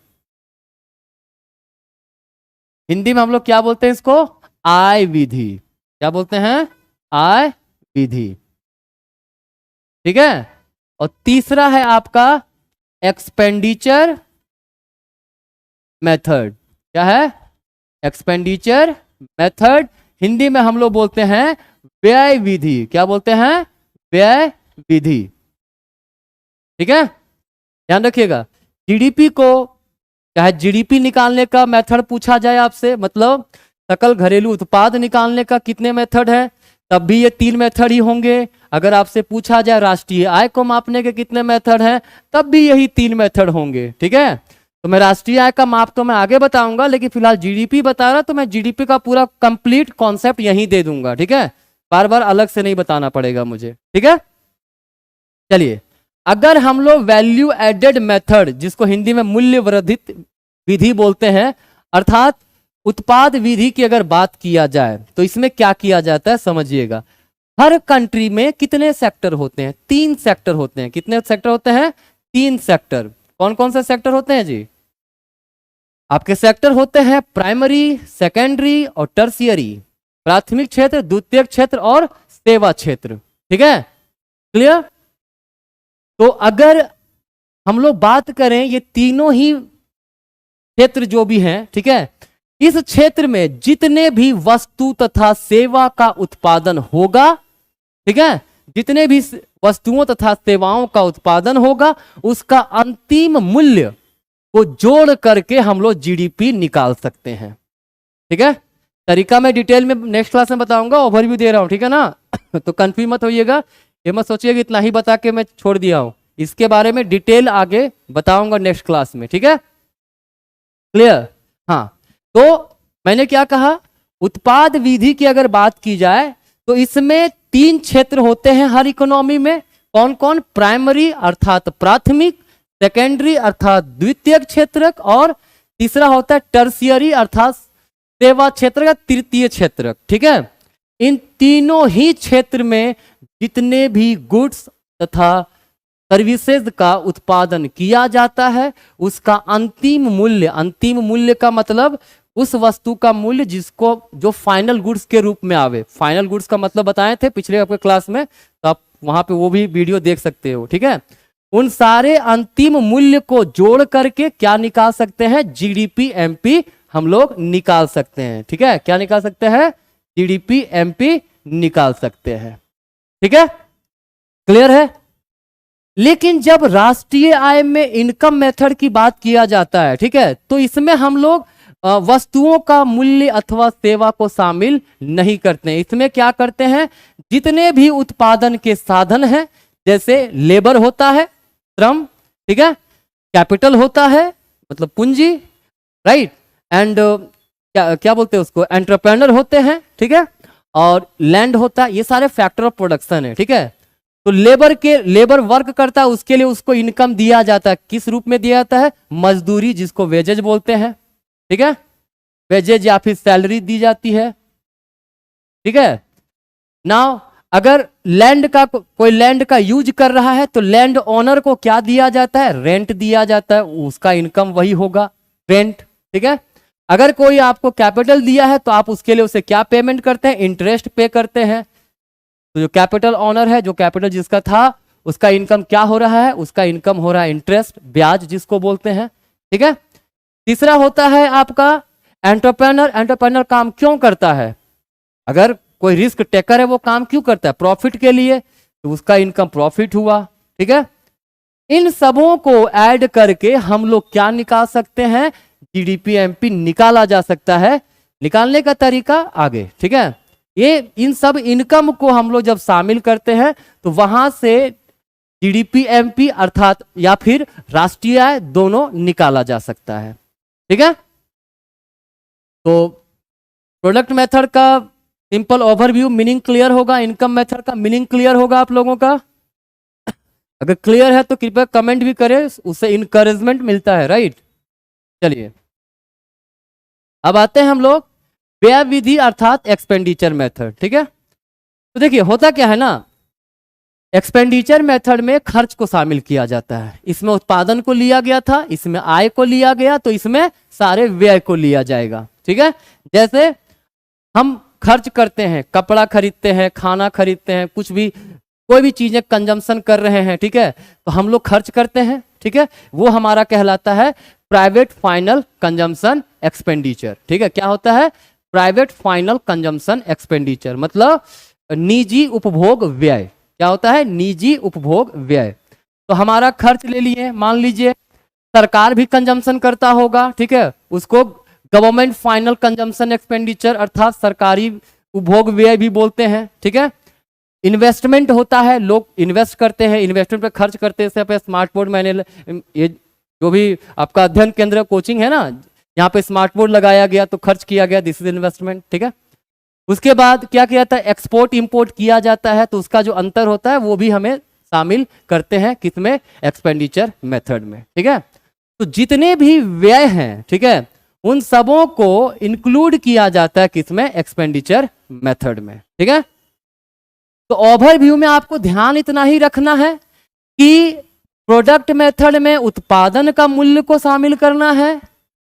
हिंदी में हम लोग क्या बोलते हैं इसको? आय विधि। क्या बोलते हैं? आय विधि। ठीक है, और तीसरा है आपका एक्सपेंडिचर मेथड। क्या है? एक्सपेंडिचर मेथड, हिंदी में हम लोग बोलते हैं व्यय विधि। क्या बोलते हैं? व्यय विधि। ठीक है, ध्यान रखिएगा। जीडीपी को चाहे जीडीपी निकालने का मेथड पूछा जाए आपसे, मतलब सकल घरेलू उत्पाद निकालने का कितने मेथड है, तब भी ये 3 मेथड ही होंगे। अगर आपसे पूछा जाए राष्ट्रीय आय को मापने के कितने मेथड हैं, तब भी यही 3 मेथड होंगे। ठीक है, तो मैं राष्ट्रीय आय का माप तो मैं आगे बताऊंगा, लेकिन फिलहाल जीडीपी बता रहा तो मैं जीडीपी का पूरा कंप्लीट कॉन्सेप्ट यहीं दे दूंगा। ठीक है, बार बार अलग से नहीं बताना पड़ेगा मुझे। ठीक है, चलिए, अगर हम लोग वैल्यू एडेड मेथड, जिसको हिंदी में मूल्य वर्धित विधि बोलते हैं, अर्थात उत्पाद विधि की अगर बात किया जाए तो इसमें क्या किया जाता है समझिएगा। हर कंट्री में कितने सेक्टर होते हैं? 3 सेक्टर होते हैं। कितने सेक्टर होते हैं? 3 सेक्टर। कौन कौन से सेक्टर होते हैं जी? आपके सेक्टर होते हैं प्राइमरी, सेकेंडरी और टर्शियरी। प्राथमिक क्षेत्र, द्वितीयक क्षेत्र और सेवा क्षेत्र। ठीक है, क्लियर? तो अगर हम लोग बात करें ये तीनों ही क्षेत्र जो भी हैं, ठीक है, इस क्षेत्र में जितने भी वस्तु तथा सेवा का उत्पादन होगा, ठीक है, जितने भी वस्तुओं तथा सेवाओं का उत्पादन होगा, उसका अंतिम मूल्य को जोड़ करके हम लोग जीडीपी निकाल सकते हैं। ठीक है, तरीका मैं डिटेल में नेक्स्ट क्लास में बताऊंगा, ओवरव्यू दे रहा हूं। ठीक है ना? तो कंफ्यूज मत होइएगा, ये मत सोचिएगा इतना ही बता के मैं छोड़ दिया हूं। इसके बारे में डिटेल आगे बताऊंगा नेक्स्ट क्लास में। ठीक है, क्लियर? हाँ, तो मैंने क्या कहा, उत्पाद विधि की अगर बात की जाए तो इसमें 3 क्षेत्र होते हैं हर इकोनॉमी में। कौन कौन? प्राइमरी अर्थात प्राथमिक, सेकेंडरी अर्थात द्वितीयक क्षेत्रक, और तीसरा होता है टर्शियरी अर्थात सेवा क्षेत्र का तृतीय क्षेत्रक। ठीक है, इन तीनों ही क्षेत्र में जितने भी गुड्स तथा सर्विसेज का उत्पादन किया जाता है, उसका अंतिम मूल्य का मतलब उस वस्तु का मूल्य जिसको जो फाइनल गुड्स के रूप में आवे। फाइनल गुड्स का मतलब बताए थे पिछले आपके क्लास में, तो आप वहां पे वो भी वीडियो देख सकते हो। ठीक है, उन सारे अंतिम मूल्य को जोड़ करके क्या निकाल सकते हैं? जीडीपी एमपी हम लोग निकाल सकते हैं। ठीक है, क्या निकाल सकते हैं? जीडीपी एमपी निकाल सकते हैं। ठीक है, क्लियर है? लेकिन जब राष्ट्रीय आय में इनकम मेथड की बात किया जाता है, ठीक है, तो इसमें हम लोग वस्तुओं का मूल्य अथवा सेवा को शामिल नहीं करते हैं। इसमें क्या करते हैं? जितने भी उत्पादन के साधन हैं, जैसे लेबर होता है, श्रम, ठीक है, कैपिटल होता है मतलब पूंजी, राइट, एंड क्या बोलते हैं उसको, एंटरप्रेन्योर होते हैं, ठीक है, और लैंड होता है। ये सारे फैक्टर ऑफ प्रोडक्शन है। ठीक है, तो लेबर वर्क करता है, उसके लिए उसको इनकम दिया जाता है। किस रूप में दिया जाता है? मजदूरी, जिसको वेजेज बोलते हैं। ठीक है, वेजेज या फिर सैलरी दी जाती है। ठीक है, नाउ अगर लैंड का कोई लैंड का यूज कर रहा है तो लैंड ओनर को क्या दिया जाता है? रेंट दिया जाता है, उसका इनकम वही होगा, रेंट। ठीक है, अगर कोई आपको कैपिटल दिया है तो आप उसके लिए उसे क्या पेमेंट करते हैं? इंटरेस्ट पे करते हैं। तो जो कैपिटल ओनर है, जो कैपिटल जिसका था, उसका इनकम क्या हो रहा है? उसका इनकम हो रहा है इंटरेस्ट, ब्याज जिसको बोलते हैं। ठीक है, तीसरा होता है आपका एंटरप्रेन्योर। एंटरप्रेन्योर काम क्यों करता है? अगर कोई रिस्क टेकर है, वो काम क्यों करता है? प्रॉफिट के लिए, तो उसका इनकम प्रॉफिट हुआ। ठीक है, इन सबों को ऐड करके हम लोग क्या निकाल सकते हैं? जीडीपी एमपी निकाला जा सकता है। निकालने का तरीका आगे। ठीक है, ये इन सब इनकम को हम लोग जब शामिल करते हैं तो वहां से जीडीपी एमपी अर्थात या फिर राष्ट्रीय आय दोनों निकाला जा सकता है। ठीक है, तो प्रोडक्ट मेथड का सिंपल ओवरव्यू, मीनिंग क्लियर होगा, इनकम मेथड का मीनिंग क्लियर होगा आप लोगों का। अगर क्लियर है तो कृपया कमेंट भी करें, उससे इनकरेजमेंट मिलता है, राइट। चलिए, अब आते हैं हम लोग व्यय विधि अर्थात एक्सपेंडिचर मेथड। ठीक है, तो देखिए होता क्या है ना, एक्सपेंडिचर मेथड में खर्च को शामिल किया जाता है। इसमें उत्पादन को लिया गया था, इसमें आय को लिया गया, तो इसमें सारे व्यय को लिया जाएगा। ठीक है, जैसे हम खर्च करते हैं, कपड़ा खरीदते हैं, खाना खरीदते हैं, कुछ भी कोई भी चीजें कंजम्पशन कर रहे हैं, ठीक है, तो हम लोग खर्च करते हैं। ठीक है, वो हमारा कहलाता है प्राइवेट फाइनल कंजम्पशन एक्सपेंडिचर। ठीक है, क्या होता है? प्राइवेट फाइनल कंजम्पशन एक्सपेंडिचर मतलब निजी उपभोग व्यय। क्या होता है? निजी उपभोग व्यय। तो हमारा खर्च ले लिए, मान लीजिए सरकार भी कंजम्पशन करता होगा, ठीक है, उसको गवर्नमेंट फाइनल कंजम्पशन एक्सपेंडिचर अर्थात सरकारी उपभोग व्यय भी बोलते हैं, ठीक है। इन्वेस्टमेंट होता है, लोग इन्वेस्ट करते हैं, इन्वेस्टमेंट पे खर्च करते हैं, जैसे स्मार्ट बोर्ड मैंने ये जो भी आपका अध्ययन केंद्र कोचिंग है ना, यहाँ पे स्मार्ट बोर्ड लगाया गया तो खर्च किया गया, दिस इज इन्वेस्टमेंट, ठीक है। उसके बाद क्या किया जाता है, एक्सपोर्ट इंपोर्ट किया जाता है, तो उसका जो अंतर होता है वो भी हमें शामिल करते हैं किसमें, एक्सपेंडिचर मेथड में, ठीक है। तो जितने भी व्यय हैं, ठीक है, उन सबों को इंक्लूड किया जाता है किसमें, एक्सपेंडिचर मेथड में, ठीक है। तो ओवरव्यू में आपको ध्यान इतना ही रखना है कि प्रोडक्ट मेथड में उत्पादन का मूल्य को शामिल करना है,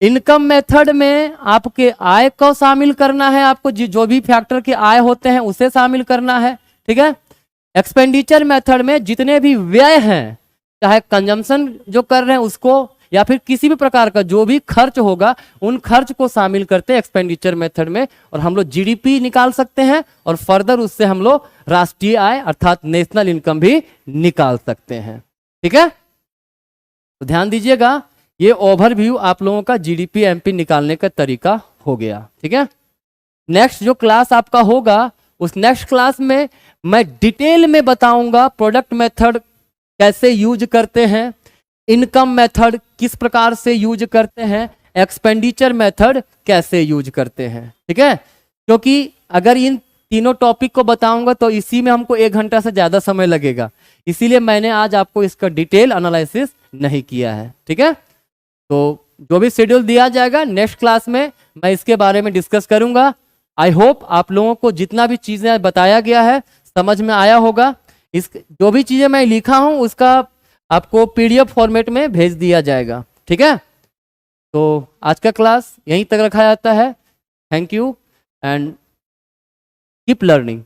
इनकम मेथड में आपके आय को शामिल करना है, आपको जो भी फैक्टर के आय होते हैं उसे शामिल करना है, ठीक है। एक्सपेंडिचर मेथड में जितने भी व्यय हैं, चाहे कंजम्पशन जो कर रहे हैं उसको या फिर किसी भी प्रकार का जो भी खर्च होगा उन खर्च को शामिल करते हैं एक्सपेंडिचर मेथड में, और हम लोग जीडीपी निकाल सकते हैं और फर्दर उससे हम लोग राष्ट्रीय आय अर्थात नेशनल इनकम भी निकाल सकते हैं, ठीक है। तो ध्यान दीजिएगा, ये ओवरव्यू आप लोगों का जीडीपी एमपी निकालने का तरीका हो गया, ठीक है। नेक्स्ट जो क्लास आपका होगा उस नेक्स्ट क्लास में मैं डिटेल में बताऊंगा प्रोडक्ट मेथड कैसे यूज करते हैं, इनकम मेथड किस प्रकार से यूज करते हैं, एक्सपेंडिचर मेथड कैसे यूज करते हैं, ठीक है। क्योंकि अगर इन तीनों टॉपिक को बताऊंगा तो इसी में हमको 1 घंटा से ज्यादा समय लगेगा, इसीलिए मैंने आज आपको इसका डिटेल एनालिसिस नहीं किया है, ठीक है। तो जो भी शेड्यूल दिया जाएगा नेक्स्ट क्लास में मैं इसके बारे में डिस्कस करूंगा। आई होप आप लोगों को जितना भी चीजें बताया गया है समझ में आया होगा। इस जो भी चीजें मैं लिखा हूं उसका आपको पीडीएफ फॉर्मेट में भेज दिया जाएगा, ठीक है। तो आज का क्लास यहीं तक रखा जाता है। Thank you and keep learning.